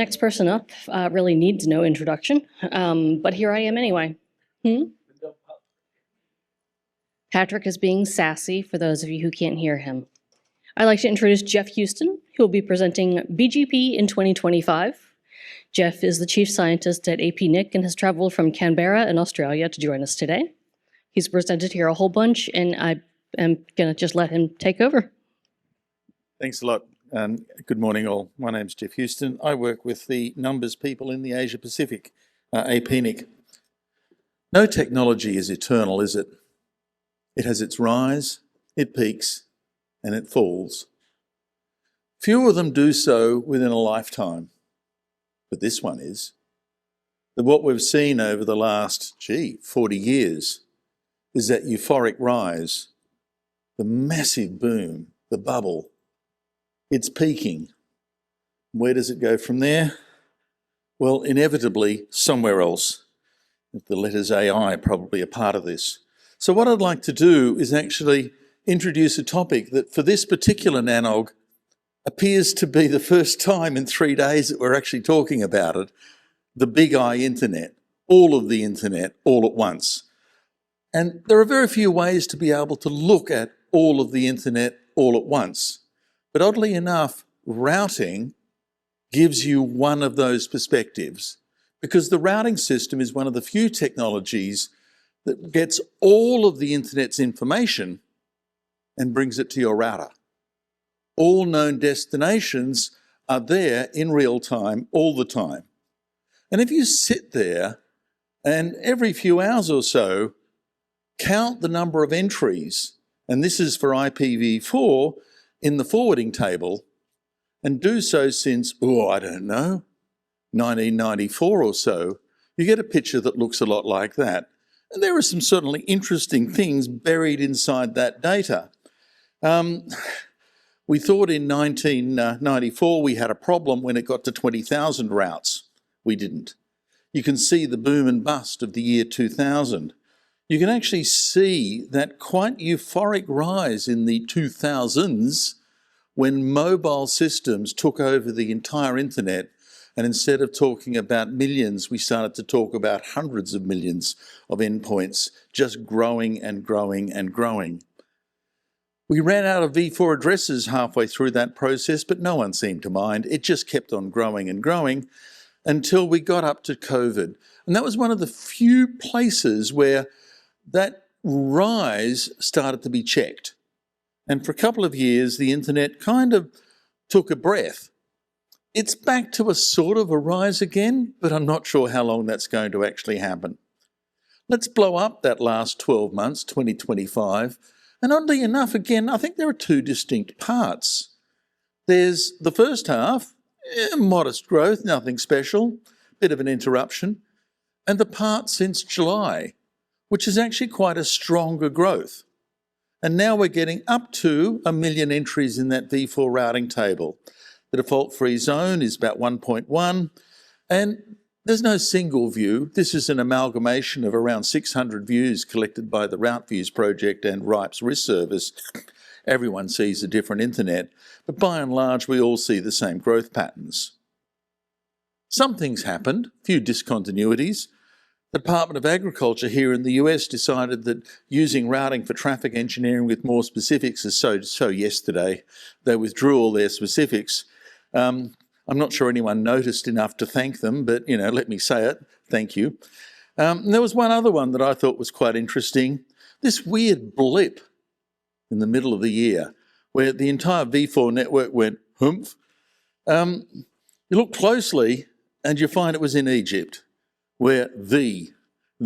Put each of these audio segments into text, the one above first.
next person up really needs no introduction, but here I am anyway. Patrick is being sassy for those of you who can't hear him. I'd like to introduce Geoff Huston, who will be presenting BGP in 2025. Geoff is the chief scientist at APNIC and has traveled from Canberra in Australia to join us today. He's presented here a whole bunch, and I am going to just let him take over. Thanks a lot. Good morning all. My name's Geoff Huston. I work with the numbers people in the Asia Pacific, APNIC. No technology is eternal, is it? It has its rise, it peaks, and it falls. Few of them do so within a lifetime, but this one is. What we've seen over the last, 40 years is that euphoric rise, the massive boom, the bubble. It's peaking. Where does it go from there? Well, inevitably somewhere else. The letters AI are probably a part of this. So what I'd like to do is actually introduce a topic that for this particular nanog appears to be the first time in 3 days that we're actually talking about it, the big I internet, all of the internet all at once. And there are very few ways to be able to look at all of the internet all at once. But oddly enough, routing gives you one of those perspectives, because the routing system is one of the few technologies that gets all of the internet's information and brings it to your router. All known destinations are there in real time, all the time. And if you sit there and every few hours or so count the number of entries, and this is for IPv4 in the forwarding table, and do so since, 1994 or so, you get a picture that looks a lot like that. And there are some certainly interesting things buried inside that data. We thought in 1994 we had a problem when it got to 20,000 routes. We didn't. You can see the boom and bust of the year 2000. You can actually see that quite euphoric rise in the 2000s when mobile systems took over the entire internet, and instead of talking about millions, we started to talk about hundreds of millions of endpoints, just growing and growing and growing. We ran out of V4 addresses halfway through that process, but no one seemed to mind. It just kept on growing and growing until we got up to COVID. And that was one of the few places where that rise started to be checked. And for a couple of years, the internet kind of took a breath. It's back to a sort of a rise again, but I'm not sure how long that's going to actually happen. Let's blow up that last 12 months, 2025. And oddly enough, again, I think there are two distinct parts. There's the first half, modest growth, nothing special, bit of an interruption, and the part since July, which is actually quite a stronger growth. And now we're getting up to 1 million entries in that V4 routing table. The default free zone is about 1.1, and there's no single view. This is an amalgamation of around 600 views collected by the Route Views project and RIPE's risk service. Everyone sees a different internet, but by and large, we all see the same growth patterns. Some things happened, few discontinuities. The Department of Agriculture here in the US decided that using routing for traffic engineering with more specifics is so yesterday. They withdrew all their specifics. I'm not sure anyone noticed enough to thank them, but let me say it, thank you. And there was one other one that I thought was quite interesting. This weird blip in the middle of the year where the entire V4 network went humph. You look closely and you find it was in Egypt, where the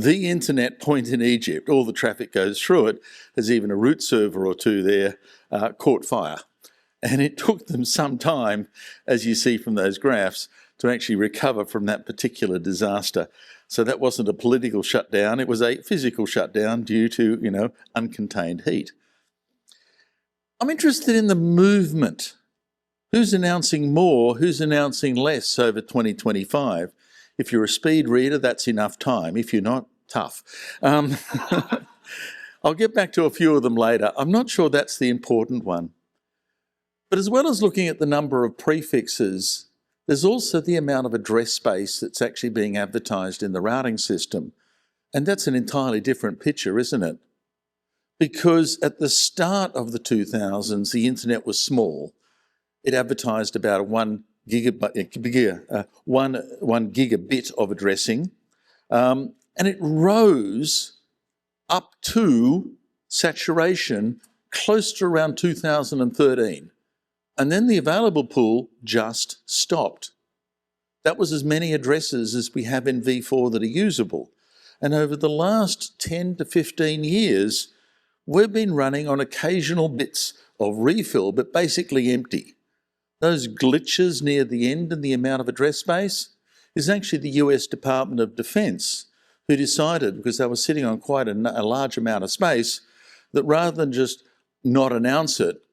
internet point in Egypt, all the traffic goes through it, there's even a root server or two there, caught fire. And it took them some time, as you see from those graphs, to actually recover from that particular disaster. So that wasn't a political shutdown, it was a physical shutdown due to, uncontained heat. I'm interested in the movement. Who's announcing more, who's announcing less over 2025? If you're a speed reader, that's enough time. If you're not, tough. I'll get back to a few of them later. I'm not sure that's the important one. But as well as looking at the number of prefixes, There's also the amount of address space that's actually being advertised in the routing system. And that's an entirely different picture, isn't it? Because at the start of the 2000s, the internet was small. It advertised about 1 gigabit of addressing, and it rose up to saturation close to around 2013. And then the available pool just stopped. That was as many addresses as we have in v4 that are usable. And over the last 10 to 15 years, we've been running on occasional bits of refill, but basically empty. Those glitches near the end and the amount of address space is actually the US Department of Defense, who decided, because they were sitting on quite a large amount of space, that rather than just not announce it,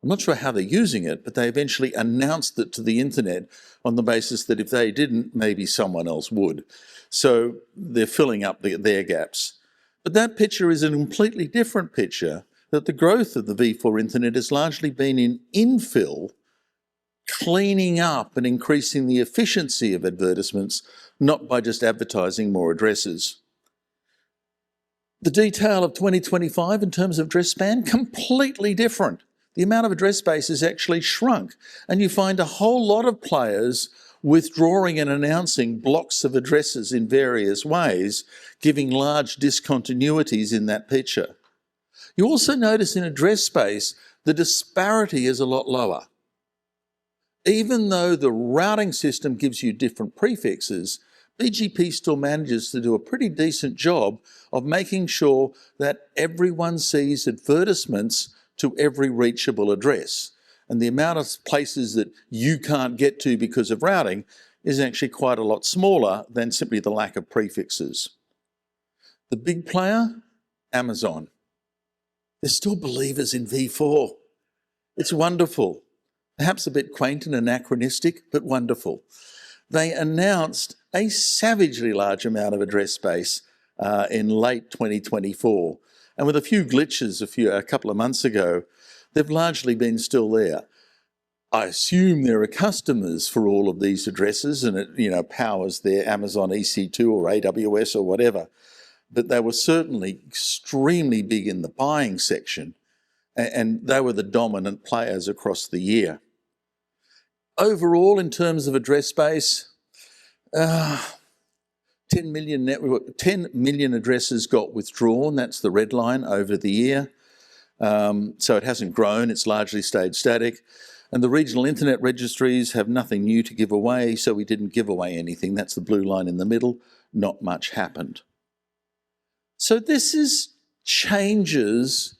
I'm not sure how they're using it, but they eventually announced it to the internet on the basis that if they didn't, maybe someone else would. So they're filling up their gaps. But that picture is a completely different picture, that the growth of the v4 internet has largely been in infill, cleaning up and increasing the efficiency of advertisements, not by just advertising more addresses. The detail of 2025 in terms of address span, completely different. The amount of address space has actually shrunk, and you find a whole lot of players withdrawing and announcing blocks of addresses in various ways, giving large discontinuities in that picture. You also notice in address space, the disparity is a lot lower. Even though the routing system gives you different prefixes, BGP still manages to do a pretty decent job of making sure that everyone sees advertisements to every reachable address. And the amount of places that you can't get to because of routing is actually quite a lot smaller than simply the lack of prefixes. The big player, Amazon. They're still believers in v4. It's wonderful. Perhaps a bit quaint and anachronistic, but wonderful. They announced a savagely large amount of address space in late 2024. And with a few glitches a couple of months ago, they've largely been still there. I assume there are customers for all of these addresses, and it powers their Amazon EC2 or AWS or whatever. But they were certainly extremely big in the buying section, and they were the dominant players across the year. Overall, in terms of address space, 10 million addresses got withdrawn. That's the red line over the year. So it hasn't grown, it's largely stayed static. And the regional internet registries have nothing new to give away, so we didn't give away anything. That's the blue line in the middle. Not much happened. So this is changes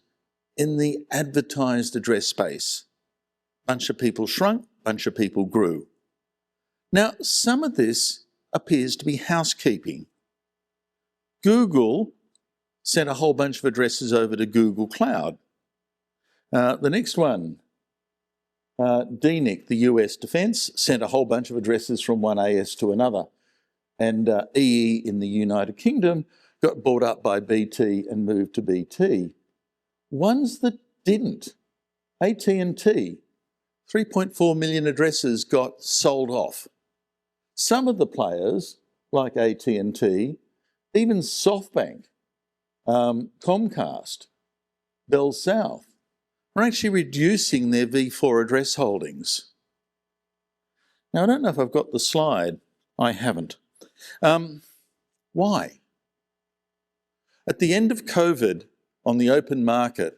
in the advertised address space. Bunch of people shrunk, bunch of people grew. Now, some of this appears to be housekeeping. Google sent a whole bunch of addresses over to Google Cloud. The next one, DNIC, the US Defense, sent a whole bunch of addresses from one AS to another. And EE in the United Kingdom got bought up by BT and moved to BT. Ones that didn't, AT&T, 3.4 million addresses got sold off. Some of the players, like AT&T, even SoftBank, Comcast, Bell South, are actually reducing their v4 address holdings. Now, I don't know if I've got the slide. I haven't. Why? At the end of COVID, on the open market,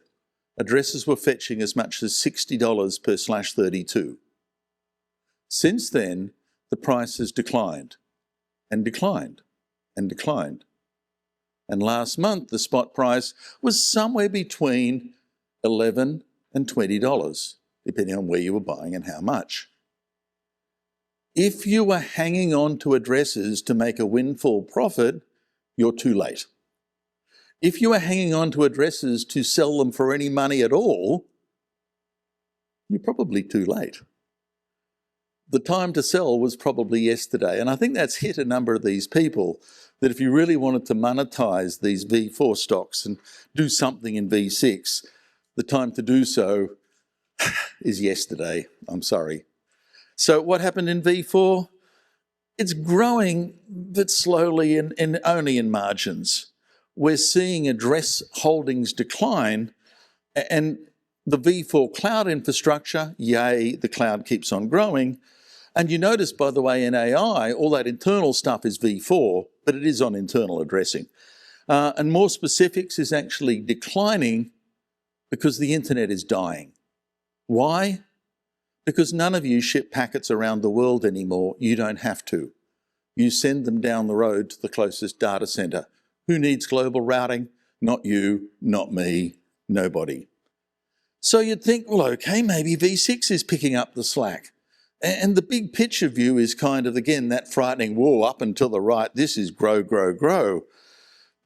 addresses were fetching as much as $60 per /32. Since then, the price has declined and declined and declined. And last month, the spot price was somewhere between $11 and $20, depending on where you were buying and how much. If you were hanging on to addresses to make a windfall profit, you're too late. If you were hanging on to addresses to sell them for any money at all, you're probably too late. The time to sell was probably yesterday, and I think that's hit a number of these people, that if you really wanted to monetize these v4 stocks and do something in v6, the time to do so is yesterday. I'm sorry. So what happened in V4? It's growing, but slowly and only in margins. We're seeing address holdings decline, and the V4 cloud infrastructure, yay, the cloud keeps on growing. And you notice, by the way, in AI, all that internal stuff is V4, but it is on internal addressing. And more specifics is actually declining because the internet is dying. Why? Because none of you ship packets around the world anymore. You don't have to. You send them down the road to the closest data center. Who needs global routing? Not you, not me, nobody. So you'd think, well, okay, maybe V6 is picking up the slack. And the big picture view is kind of, again, that frightening, whoa, up and to the right, this is grow, grow, grow.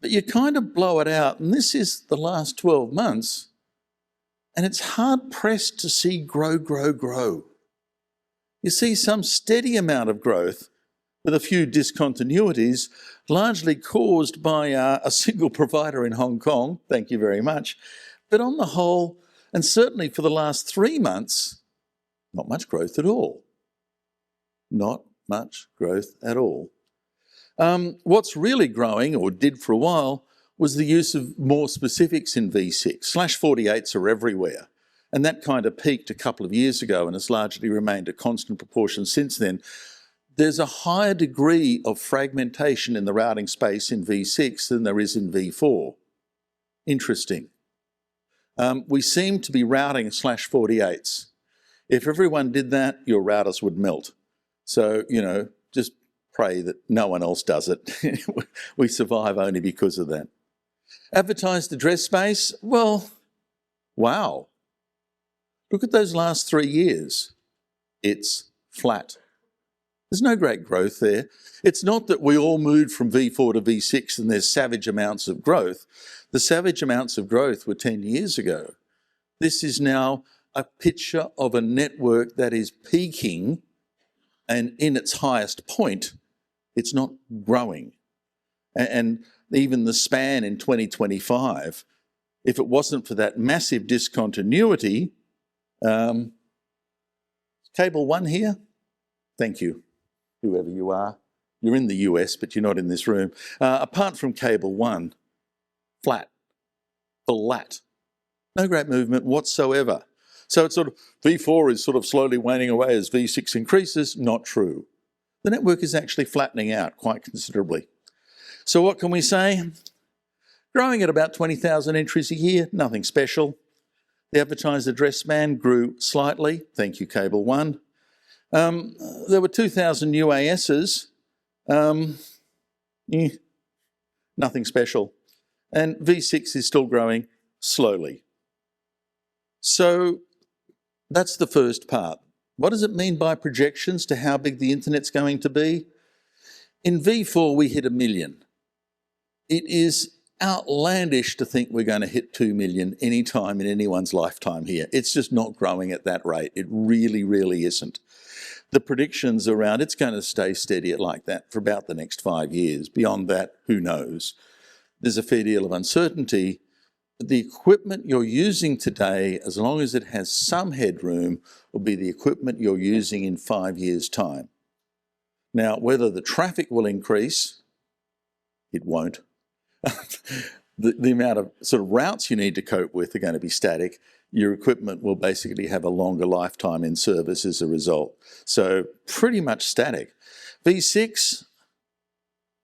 But you kind of blow it out, and this is the last 12 months, and it's hard-pressed to see grow, grow, grow. You see some steady amount of growth with a few discontinuities, largely caused by a single provider in Hong Kong, thank you very much. But on the whole, and certainly for the last 3 months, not much growth at all. Not much growth at all. What's really growing, or did for a while, was the use of more specifics in V6. /48s are everywhere. And that kind of peaked a couple of years ago and has largely remained a constant proportion since then. There's a higher degree of fragmentation in the routing space in V6 than there is in V4. Interesting. We seem to be routing /48s. If everyone did that, your routers would melt. So, just pray that no one else does it. We survive only because of that. Advertised address space, well, wow. Look at those last 3 years. It's flat. There's no great growth there. It's not that we all moved from V4 to V6 and there's savage amounts of growth. The savage amounts of growth were 10 years ago. This is now a picture of a network that is peaking, and in its highest point, it's not growing. And even the span in 2025, if it wasn't for that massive discontinuity, Cable One here, thank you, whoever you are. You're in the US, but you're not in this room. Apart from Cable One, flat. No great movement whatsoever. So it's sort of, V4 is sort of slowly waning away as V6 increases. Not true. The network is actually flattening out quite considerably. So what can we say? Growing at about 20,000 entries a year, nothing special. The advertised address span grew slightly. Thank you, Cable One. There were 2,000 new ASs. Nothing special. And V6 is still growing slowly. So that's the first part. What does it mean by projections to how big the internet's going to be? In V4, we hit 1 million. It is outlandish to think we're going to hit 2 million any time in anyone's lifetime here. It's just not growing at that rate. It really, really isn't. The predictions around it's going to stay steady at like that for about the next 5 years. Beyond that, who knows? There's a fair deal of uncertainty. The equipment you're using today, as long as it has some headroom, will be the equipment you're using in 5 years' time. Now, whether the traffic will increase, it won't. The amount of sort of routes you need to cope with are going to be static. Your equipment will basically have a longer lifetime in service as a result. So pretty much static. V6,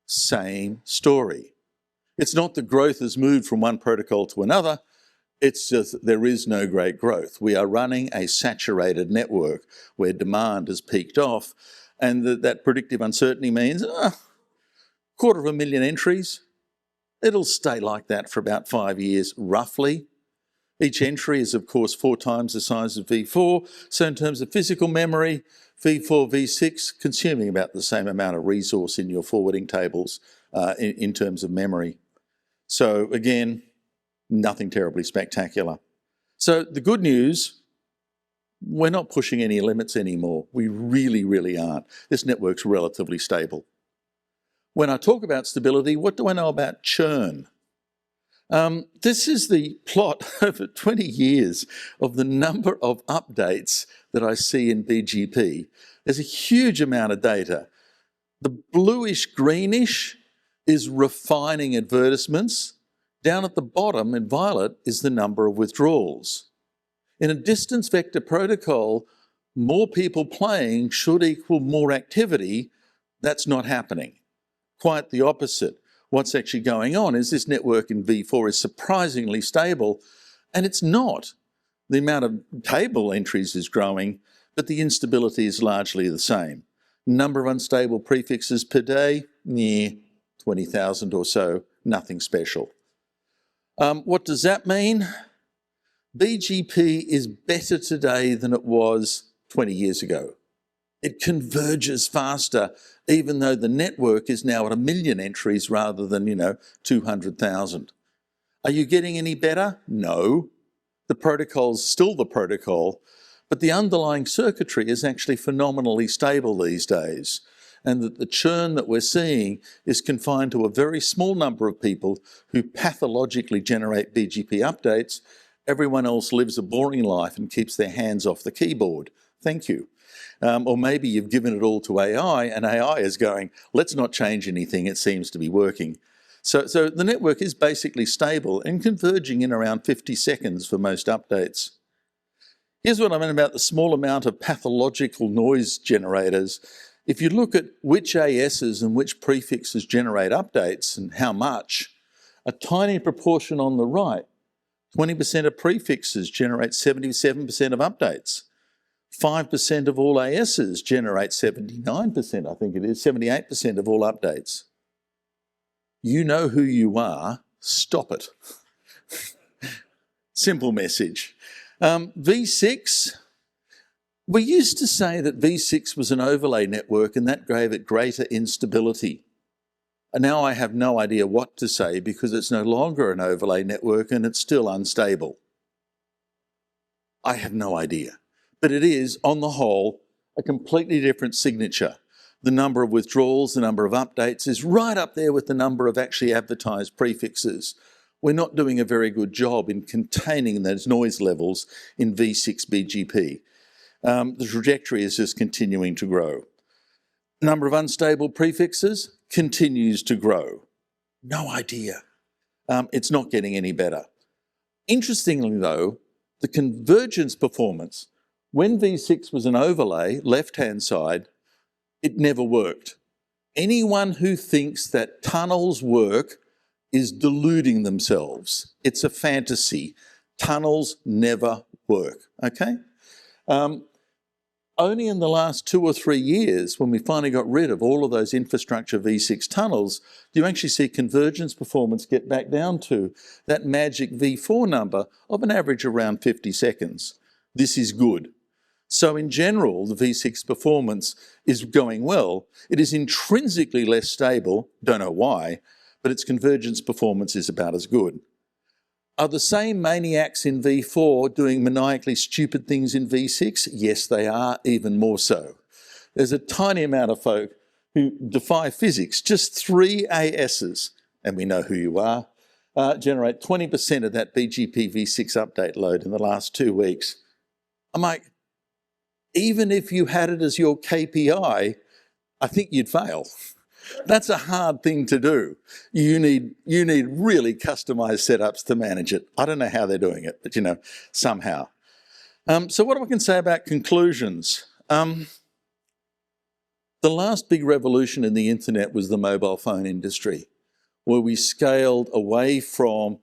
same story. It's not that growth has moved from one protocol to another. It's just that there is no great growth. We are running a saturated network where demand has peaked off, and that predictive uncertainty means 250,000 entries. It'll stay like that for about 5 years, roughly. Each entry is, of course, 4 times the size of V4. So in terms of physical memory, V4, V6, consuming about the same amount of resource in your forwarding tables in terms of memory. So again, nothing terribly spectacular. So the good news, we're not pushing any limits anymore. We really, really aren't. This network's relatively stable. When I talk about stability, what do I know about churn? This is the plot over 20 years of the number of updates that I see in BGP. There's a huge amount of data. The bluish-greenish is refining advertisements. Down at the bottom in violet is the number of withdrawals. In a distance vector protocol, more people playing should equal more activity. That's not happening. Quite the opposite. What's actually going on is this network in V4 is surprisingly stable, and it's not. The amount of table entries is growing, but the instability is largely the same. Number of unstable prefixes per day, 20,000 or so, nothing special. What does that mean? BGP is better today than it was 20 years ago. It converges faster, even though the network is now at 1 million entries rather than, 200,000. Are you getting any better? No. The protocol's still the protocol, but the underlying circuitry is actually phenomenally stable these days, and that the churn that we're seeing is confined to a very small number of people who pathologically generate BGP updates. Everyone else lives a boring life and keeps their hands off the keyboard. Thank you. Or maybe you've given it all to AI and AI is going, let's not change anything, it seems to be working. So the network is basically stable and converging in around 50 seconds for most updates. Here's what I mean about the small amount of pathological noise generators. If you look at which ASs and which prefixes generate updates and how much, a tiny proportion on the right, 20% of prefixes generate 77% of updates. 5% of all ASs generate 79%, I think it is, 78% of all updates. You know who you are, stop it. Simple message. V6, we used to say that V6 was an overlay network and that gave it greater instability. And now I have no idea what to say because it's no longer an overlay network and it's still unstable. I have no idea. But it is, on the whole, a completely different signature. The number of withdrawals, the number of updates is right up there with the number of actually advertised prefixes. We're not doing a very good job in containing those noise levels in V6 BGP. The trajectory is just continuing to grow. Number of unstable prefixes continues to grow. No idea. It's not getting any better. Interestingly though, the convergence performance, when V6 was an overlay, left-hand side, it never worked. Anyone who thinks that tunnels work is deluding themselves. It's a fantasy. Tunnels never work, okay? Only in the last 2 or 3 years, when we finally got rid of all of those infrastructure V6 tunnels, do you actually see convergence performance get back down to that magic V4 number of an average around 50 seconds. This is good. So in general, the V6 performance is going well. It is intrinsically less stable, don't know why, but its convergence performance is about as good. Are the same maniacs in V4 doing maniacally stupid things in V6? Yes, they are, even more so. There's a tiny amount of folk who defy physics, just 3 ASs, and we know who you are, generate 20% of that BGP V6 update load in the last 2 weeks. I'm like, even if you had it as your KPI, I think you'd fail. That's a hard thing to do. You need really customized setups to manage it. I don't know how they're doing it, but somehow. So what I can say about conclusions? The last big revolution in the internet was the mobile phone industry, where we scaled away from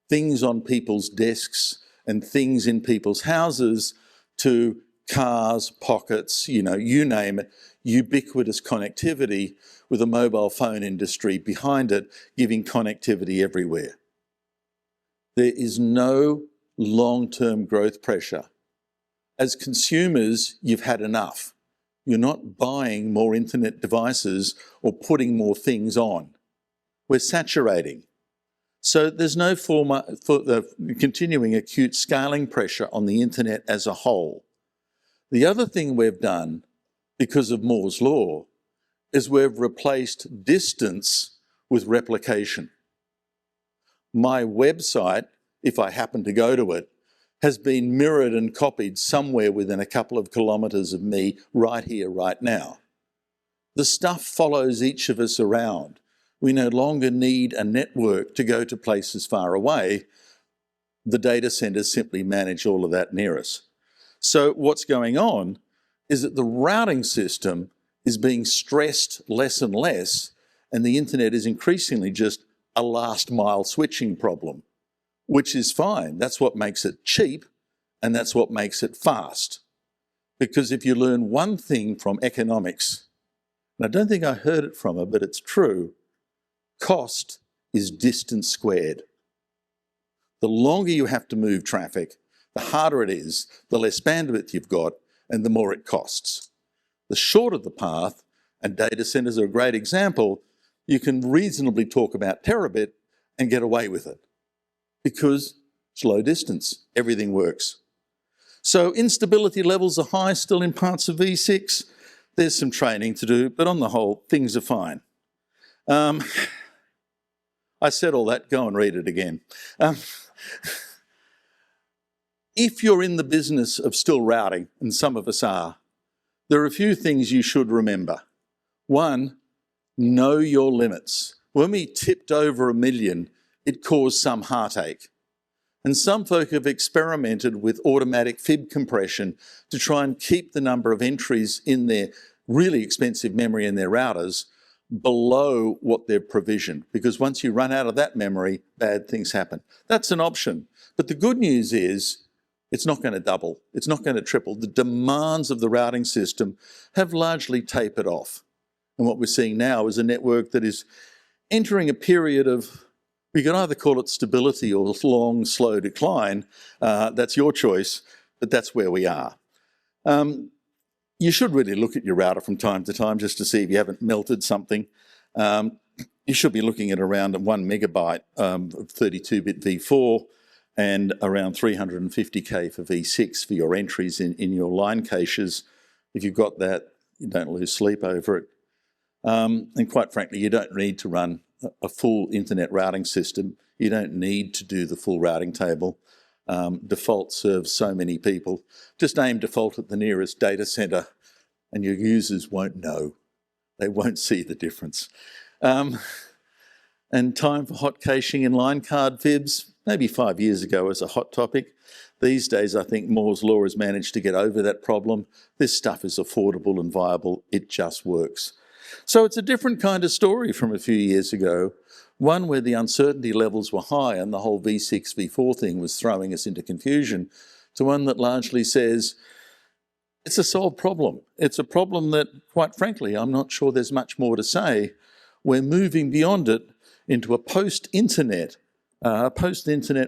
things on people's desks and things in people's houses to cars, pockets, you name it, ubiquitous connectivity with a mobile phone industry behind it, giving connectivity everywhere. There is no long-term growth pressure. As consumers, you've had enough. You're not buying more internet devices or putting more things on. We're saturating. So there's no continuing acute scaling pressure on the internet as a whole. The other thing we've done, because of Moore's law, is we've replaced distance with replication. my website, if I happen to go to it, has been mirrored and copied somewhere within a couple of kilometres of me right here, right now. The stuff follows each of us around. We no longer need a network to go to places far away. The data centres simply manage all of that near us. So what's going on is that the routing system is being stressed less and less, and the internet is increasingly just a last mile switching problem, which is fine. That's what makes it cheap, and that's what makes it fast. Because if you learn one thing from economics, and I don't think I heard it from her, but it's true, cost is distance squared. The longer you have to move traffic, the harder it is, the less bandwidth you've got, and the more it costs. The shorter the path, and data centres are a great example, you can reasonably talk about terabit and get away with it because it's low distance, everything works. So instability levels are high still in parts of V6. There's some training to do, but on the whole, things are fine. I said all that, go and read it again. If you're in the business of still routing, and some of us are, there are a few things you should remember. One, know your limits. When we tipped over 1 million, it caused some heartache. And some folk have experimented with automatic fib compression to try and keep the number of entries in their really expensive memory in their routers below what they've provisioned, because once you run out of that memory, bad things happen. That's an option. But the good news is it's not going to double. It's not going to triple. The demands of the routing system have largely tapered off. And what we're seeing now is a network that is entering a period of, we can either call it stability or long, slow decline. That's your choice, but that's where we are. You should really look at your router from time to time just to see if you haven't melted something. You should be looking at around 1 megabyte of 32-bit V4 and around 350K for V6 for your entries in your line caches. If you've got that, you don't lose sleep over it. And quite frankly, you don't need to run a full internet routing system. You don't need to do the full routing table. Default serves so many people. Just aim default at the nearest data centre and your users won't know. They won't see the difference. And time for hot caching and line card fibs, maybe 5 years ago was a hot topic. These days, I think Moore's Law has managed to get over that problem. This stuff is affordable and viable. It just works. So it's a different kind of story from a few years ago, one where the uncertainty levels were high and the whole V6, V4 thing was throwing us into confusion, to one that largely says, it's a solved problem. It's a problem that, quite frankly, I'm not sure there's much more to say. We're moving beyond it into a post-internet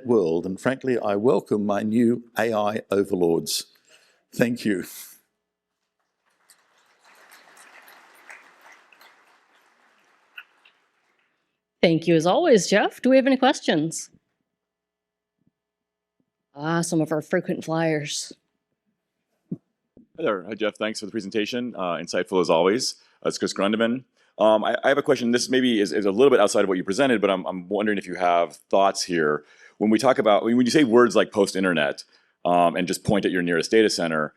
world, and frankly, I welcome my new AI overlords. Thank you. Thank you as always, Geoff. Do we have any questions? Some of our frequent flyers. Hi there. Hi, Geoff. Thanks for the presentation. Insightful as always. It's Chris Grundeman. I have a question. This maybe is a little bit outside of what you presented, but I'm wondering if you have thoughts here. When we talk about, when you say words like post-internet and just point at your nearest data center,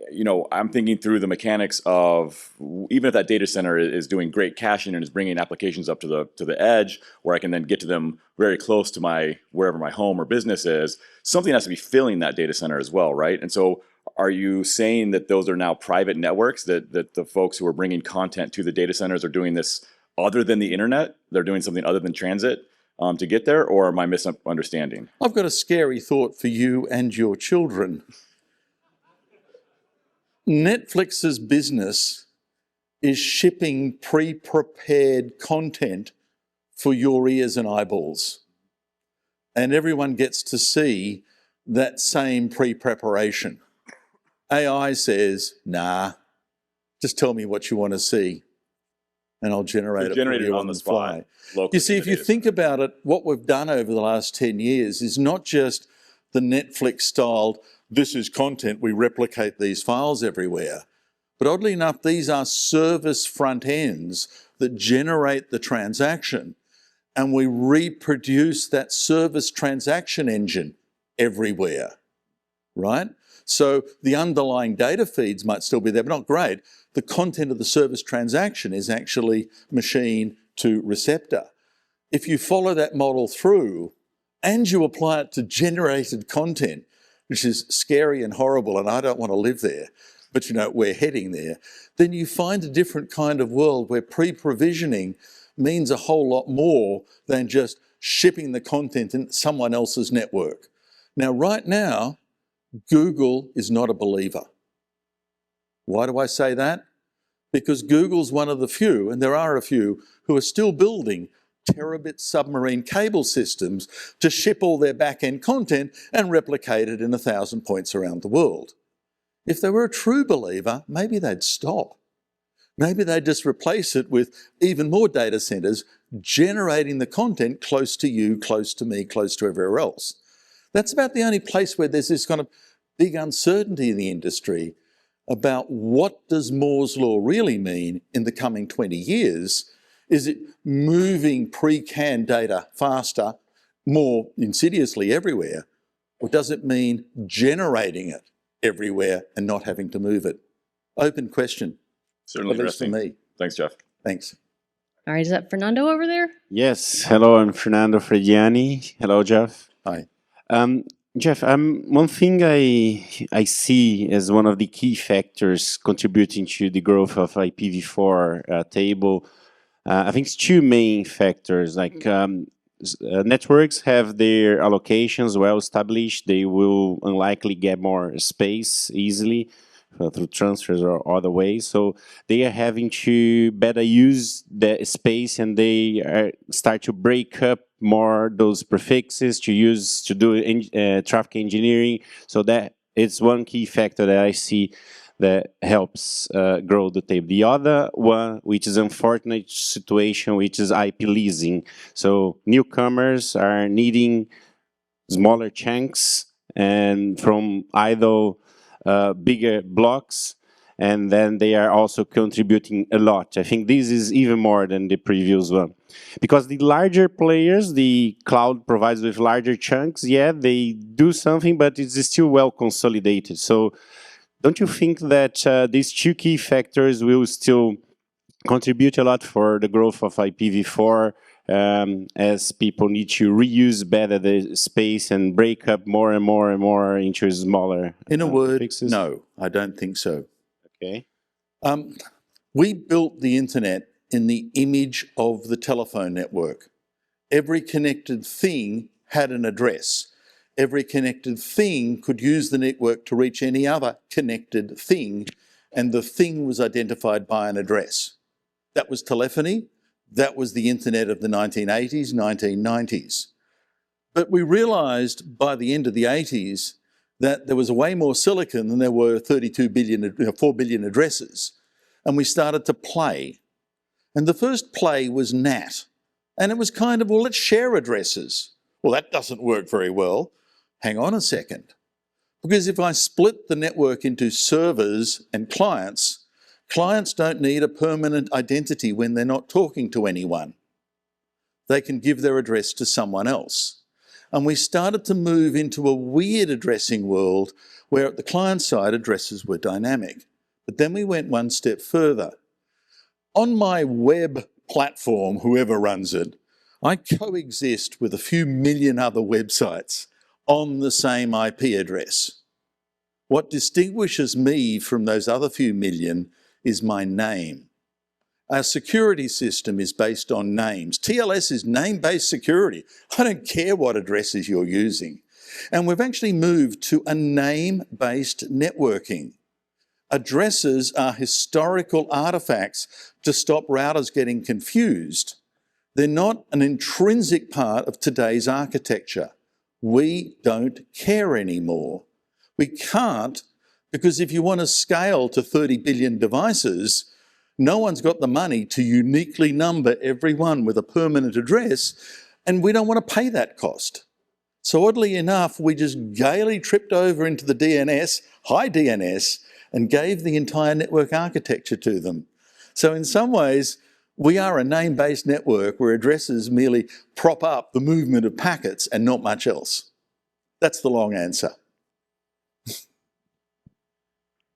you know, I'm thinking through the mechanics of, even if that data center is doing great caching and is bringing applications up to the edge, where I can then get to them very close to wherever my home or business is, something has to be filling that data center as well, right? And so are you saying that those are now private networks, that the folks who are bringing content to the data centers are doing this other than the internet? They're doing something other than transit to get there, or am I misunderstanding? I've got a scary thought for you and your children. Netflix's business is shipping pre-prepared content for your ears and eyeballs. And everyone gets to see that same pre-preparation. AI says, nah, just tell me what you want to see and I'll generate it for you on the fly. You see, if you think about it, what we've done over the last 10 years is not just the Netflix-styled, this is content, we replicate these files everywhere. But oddly enough, these are service front ends that generate the transaction. and we reproduce that service transaction engine everywhere, right? So the underlying data feeds might still be there, but not great. The content of the service transaction is actually machine to receptor. If you follow that model through and you apply it to generated content, which is scary and horrible, and I don't want to live there, but you know, we're heading there, then you find a different kind of world where pre-provisioning means a whole lot more than just shipping the content in someone else's network. Now, right now, Google is not a believer. Why do I say that? Because Google's one of the few, and there are a few, who are still building terabit submarine cable systems to ship all their back-end content and replicate it in 1,000 points around the world. If they were a true believer, maybe they'd stop. Maybe they'd just replace it with even more data centers generating the content close to you, close to me, close to everywhere else. That's about the only place where there's this kind of big uncertainty in the industry about what does Moore's law really mean in the coming 20 years. Is it moving pre-canned data faster, more insidiously everywhere, or does it mean generating it everywhere and not having to move it? Open question. Certainly at least for interesting. me. Thanks, Geoff. Thanks. All right, is that Fernando over there? Yes, hello, I'm Fernando Frediani. Hello, Geoff. Hi. Geoff, one thing I see as one of the key factors contributing to the growth of IPv4 table, I think it's two main factors. Like networks have their allocations well established. They will unlikely get more space easily through transfers or other ways. So they are having to better use the space, and they start to break up more those prefixes to do traffic engineering. So that it's one key factor that I see that helps grow the table. The other one, which is unfortunate situation, which is IP leasing. So newcomers are needing smaller chunks and from either bigger blocks, and then they are also contributing a lot. I think this is even more than the previous one. Because the larger players, the cloud provides with larger chunks, yeah, they do something, but it's still well consolidated. So don't you think that these two key factors will still contribute a lot for the growth of IPv4 as people need to reuse better the space and break up more and more and more into smaller In a word, fixes? no, I don't think so. Okay. We built the internet in the image of the telephone network. Every connected thing had an address. Every connected thing could use the network to reach any other connected thing, and the thing was identified by an address. That was telephony. That was the internet of the 1980s, 1990s. But we realised by the end of the 80s that there was way more silicon than there were 4 billion addresses. And we started to play. And the first play was NAT. And it was kind of, well, let's share addresses. Well, that doesn't work very well. Hang on a second. Because if I split the network into servers and clients, clients don't need a permanent identity when they're not talking to anyone. They can give their address to someone else. And we started to move into a weird addressing world where at the client side addresses were dynamic. But then we went one step further. On my web platform, whoever runs it, I coexist with a few million other websites on the same IP address. What distinguishes me from those other few million is my name. Our security system is based on names. TLS is name-based security. I don't care what addresses you're using. And we've actually moved to a name-based networking. Addresses are historical artifacts to stop routers getting confused. They're not an intrinsic part of today's architecture. We don't care anymore. We can't, because if you want to scale to 30 billion devices, no one's got the money to uniquely number everyone with a permanent address, and we don't want to pay that cost. So oddly enough, we just gaily tripped over into the DNS, high DNS, and gave the entire network architecture to them. So in some ways, We are a name-based network where addresses merely prop up the movement of packets and not much else. That's the long answer.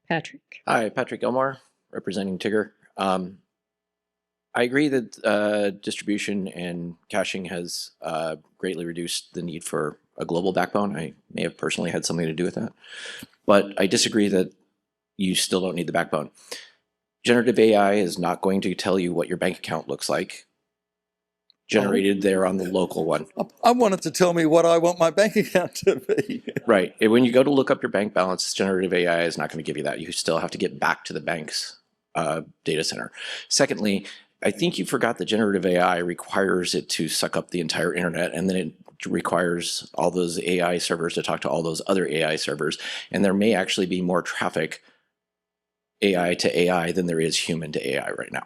Patrick. Hi, Patrick Elmore, representing Tigger. I agree that distribution and caching has greatly reduced the need for a global backbone. I may have personally had something to do with that. But I disagree that you still don't need the backbone. Generative AI is not going to tell you what your bank account looks like, generated there on the local one. I want it to tell me what I want my bank account to be. Right. And when you go to look up your bank balance, generative AI is not going to give you that. You still have to get back to the bank's data center. Secondly, I think you forgot that generative AI requires it to suck up the entire internet, and then it requires all those AI servers to talk to all those other AI servers. And there may actually be more traffic AI to AI than there is human to AI right now.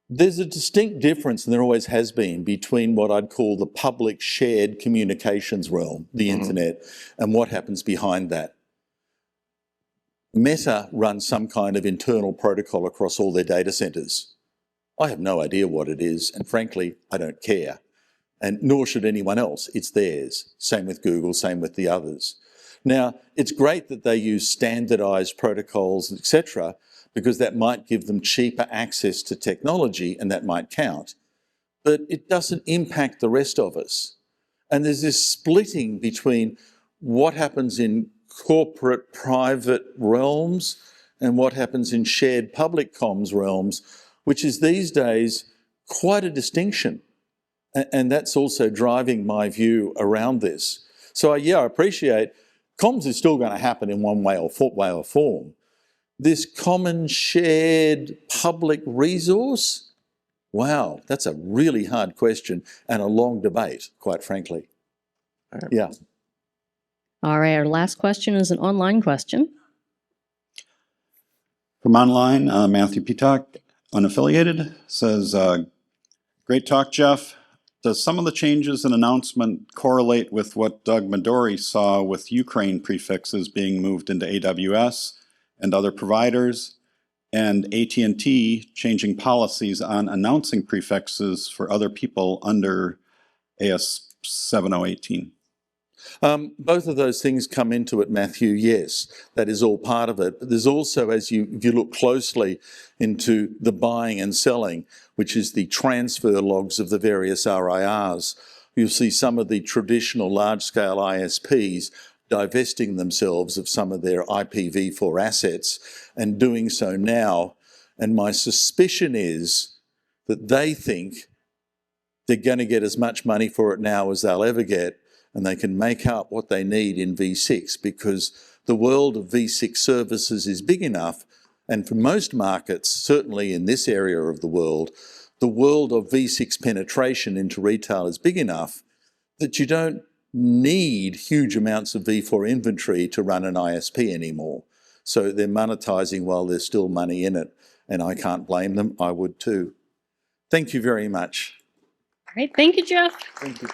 There's a distinct difference, and there always has been, between what I'd call the public shared communications realm, the internet, and what happens behind that. Meta runs some kind of internal protocol across all their data centers. I have no idea what it is, and frankly, I don't care. And nor should anyone else. It's theirs. Same with Google, same with the others. Now, it's great that they use standardized protocols, etc., because that might give them cheaper access to technology, and that might count. But it doesn't impact the rest of us. And there's this splitting between what happens in corporate private realms and what happens in shared public comms realms, which is these days quite a distinction. And that's also driving my view around this. So yeah, I appreciate comms is still going to happen in one way or form. This common shared public resource, wow, that's a really hard question and a long debate, quite frankly. Yeah. All right, our last question is an online question. From online, Matthew Peacock, unaffiliated, says, great talk, Geoff. Does some of the changes in announcement correlate with what Doug Midori saw with Ukraine prefixes being moved into AWS and other providers, and AT&T changing policies on announcing prefixes for other people under AS 7018? Both of those things come into it, Matthew, yes. That is all part of it. But there's also, if you look closely into the buying and selling, which is the transfer logs of the various RIRs, you'll see some of the traditional large-scale ISPs divesting themselves of some of their IPv4 assets and doing so now. And my suspicion is that they think they're going to get as much money for it now as they'll ever get, and they can make up what they need in V6, because the world of V6 services is big enough, and for most markets, certainly in this area of the world of V6 penetration into retail is big enough that you don't need huge amounts of V4 inventory to run an ISP anymore. So they're monetizing while there's still money in it, and I can't blame them. I would too. Thank you very much. All right, thank you, Geoff. Thank you.